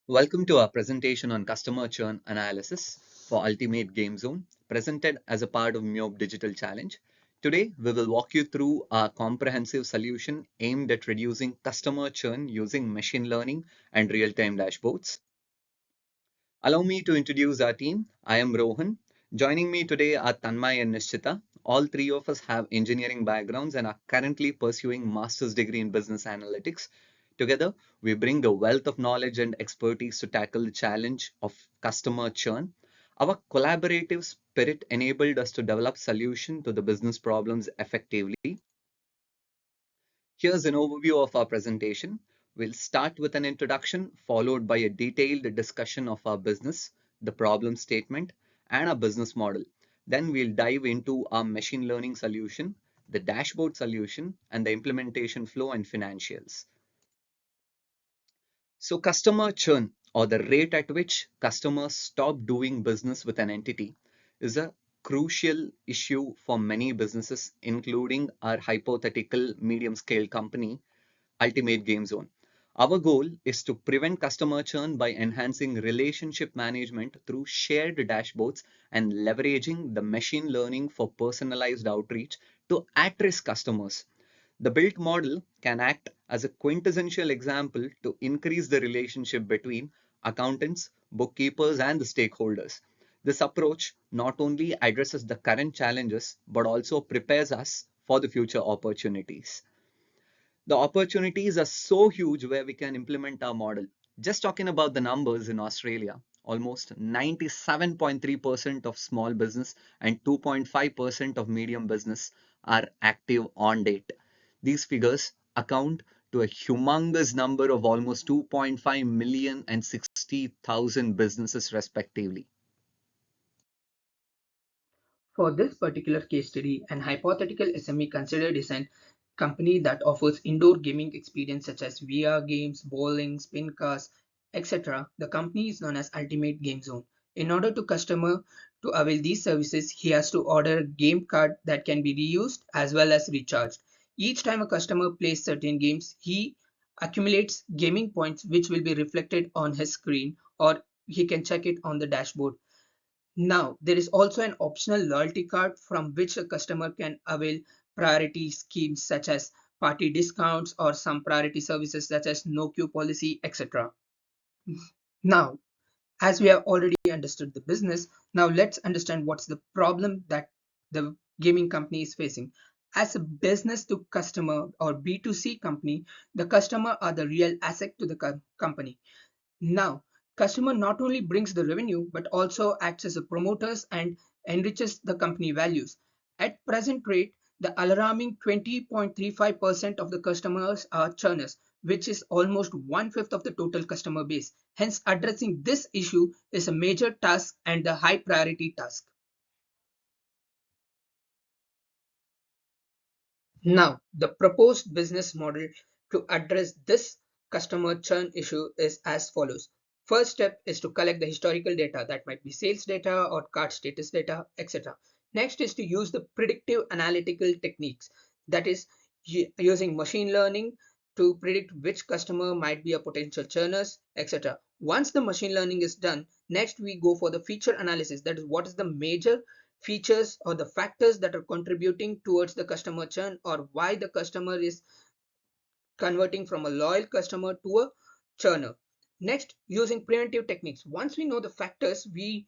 Welcome to our presentation on customer churn analysis for Ultimate Game Zone, presented as a part of MYOB Digital Challenge. Today, we will walk you through our comprehensive solution aimed at reducing customer churn using machine learning and real-time dashboards. Allow me to introduce our team. I am Rohan. Joining me today are Tanmay and Nishchita. All three of us have engineering backgrounds and are currently pursuing master's degree in business analytics. Together, we bring a wealth of knowledge and expertise to tackle the challenge of customer churn. Our collaborative spirit enabled us to develop solutions to the business problems effectively. Here's an overview of our presentation. We'll start with an introduction, followed by a detailed discussion of our business, the problem statement, and our business model. Then we'll dive into our machine learning solution, the dashboard solution, and the implementation flow and financials. So customer churn, or the rate at which customers stop doing business with an entity, is a crucial issue for many businesses, including our hypothetical medium scale company, Ultimate Game Zone. Our goal is to prevent customer churn by enhancing relationship management through shared dashboards and leveraging the machine learning for personalized outreach to at-risk customers. The built model can act as a quintessential example to increase the relationship between accountants, bookkeepers, and the stakeholders. This approach not only addresses the current challenges but also prepares us for the future opportunities. The opportunities are so huge where we can implement our model. Just talking about the numbers in Australia, almost 97.3% of small business and 2.5% of medium business are active on date. These figures account to a humongous number of almost 2.5 million and 60,000 businesses respectively. For this particular case study, an hypothetical SME considered is an company that offers indoor gaming experience such as VR games, bowling, spin cars, etc. The company is known as Ultimate Game Zone. In order to customer to avail these services, he has to order a game card that can be reused as well as recharged. Each time a customer plays certain games, he accumulates gaming points which will be reflected on his screen, or he can check it on the dashboard. Now, there is also an optional loyalty card from which a customer can avail priority schemes such as party discounts or some priority services such as no queue policy, etc. Now, as we have already understood the business, now let's understand what's the problem that the gaming company is facing. As a business to customer or B2C company, the customer are the real asset to the company. Now, customer not only brings the revenue but also acts as a promoters and enriches the company values. At present rate, the alarming 20.35% of the customers are churners, which is almost one-fifth of the total customer base. Hence, addressing this issue is a major task and a high priority task. Now, the proposed business model to address this customer churn issue is as follows. First step is to collect the historical data, that might be sales data or cart status data, etc. Next is to use the predictive analytical techniques, that is using machine learning to predict which customer might be a potential churners, etc. Once the machine learning is done, next we go for the feature analysis, that is what is the major features or the factors that are contributing towards the customer churn, or why the customer is converting from a loyal customer to a churner. Next, using preventive techniques. Once we know the factors, we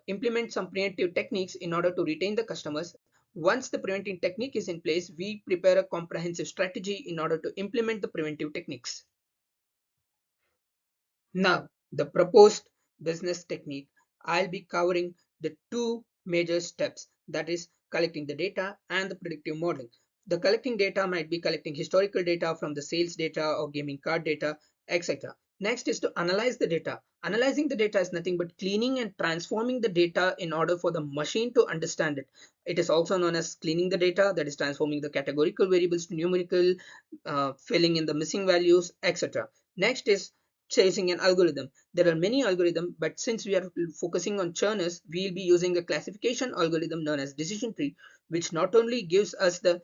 implement some preventive techniques in order to retain the customers. Once the preventive technique is in place, we prepare a comprehensive strategy in order to implement the preventive techniques. Now, the proposed business technique, I'll be covering the two major steps, that is collecting the data and the predictive modeling. The collecting data might be collecting historical data from the sales data or gaming card data, etc. Next is to analyze the data. Analyzing the data is nothing but cleaning and transforming the data in order for the machine to understand it. It is also known as cleaning the data, that is transforming the categorical variables to numerical, filling in the missing values, etc. Next is chasing an algorithm. There are many algorithms, but since we are focusing on churners, we'll be using a classification algorithm known as decision tree, which not only gives us the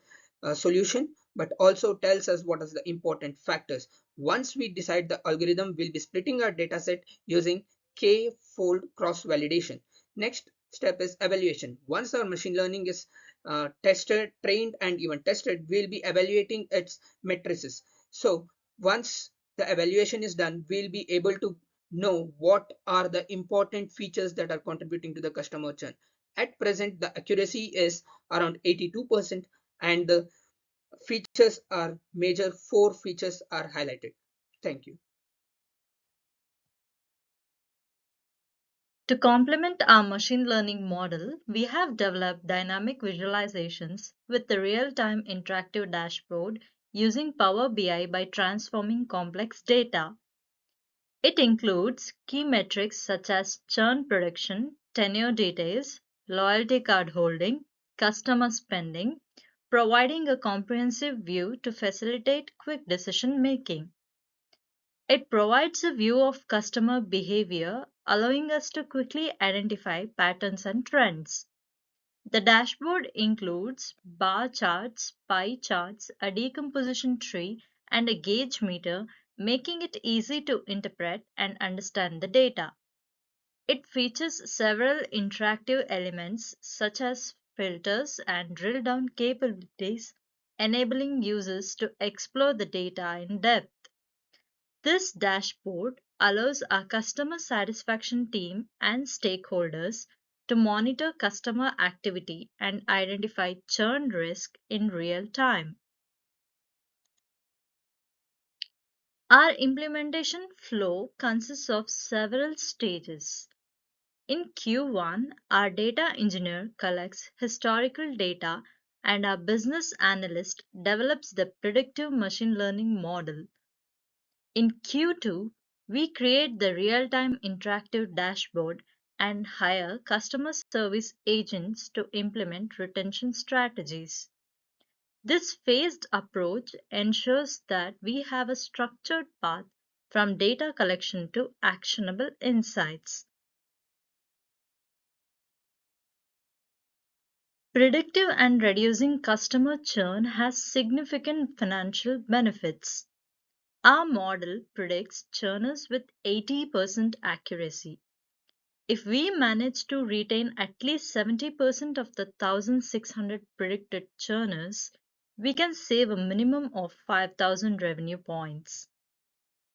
solution, but also tells us what is the important factors. Once we decide the algorithm, we'll be splitting our dataset using k-fold cross-validation. Next step is evaluation. Once our machine learning is tested, trained, and even tested, we'll be evaluating its matrices. So once the evaluation is done, we'll be able to know what are the important features that are contributing to the customer churn. At present, the accuracy is around 82%, and the features are major four features are highlighted. Thank you. To complement our machine learning model, we have developed dynamic visualizations with the real-time interactive dashboard using Power BI by transforming complex data. It includes key metrics such as churn prediction, tenure details, loyalty card holding, customer spending, providing a comprehensive view to facilitate quick decision making. It provides a view of customer behavior, allowing us to quickly identify patterns and trends. The dashboard includes bar charts, pie charts, a decomposition tree, and a gauge meter, making it easy to interpret and understand the data. It features several interactive elements such as filters and drill down capabilities, enabling users to explore the data in depth. This dashboard allows our customer satisfaction team and stakeholders to monitor customer activity and identify churn risk in real time. Our implementation flow consists of several stages. In Q1, our data engineer collects historical data and our business analyst develops the predictive machine learning model. In Q2, we create the real-time interactive dashboard and hire customer service agents to implement retention strategies. This phased approach ensures that we have a structured path from data collection to actionable insights. Predictive and reducing customer churn has significant financial benefits. Our model predicts churners with 80% accuracy. If we manage to retain at least 70% of the 1,600 predicted churners, we can save a minimum of 5,000 revenue points.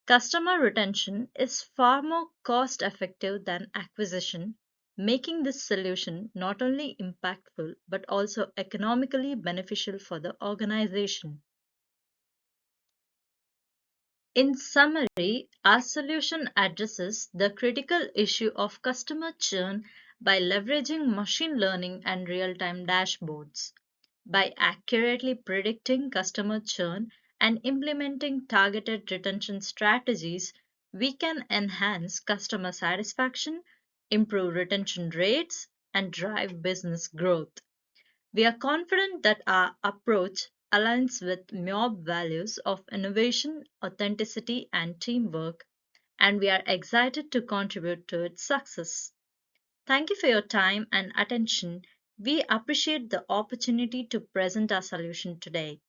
Customer retention is far more cost effective than acquisition, making this solution not only impactful but also economically beneficial for the organization. In summary, our solution addresses the critical issue of customer churn by leveraging machine learning and real time dashboards. By accurately predicting customer churn and implementing targeted retention strategies, we can enhance customer satisfaction, improve retention rates, and drive business growth. We are confident that our approach aligns with MYOB values of innovation, authenticity, and teamwork, and we are excited to contribute to its success. Thank you for your time and attention. We appreciate the opportunity to present our solution today.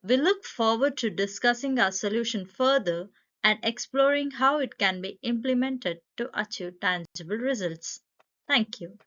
We look forward to discussing our solution further and exploring how it can be implemented to achieve tangible results. Thank you.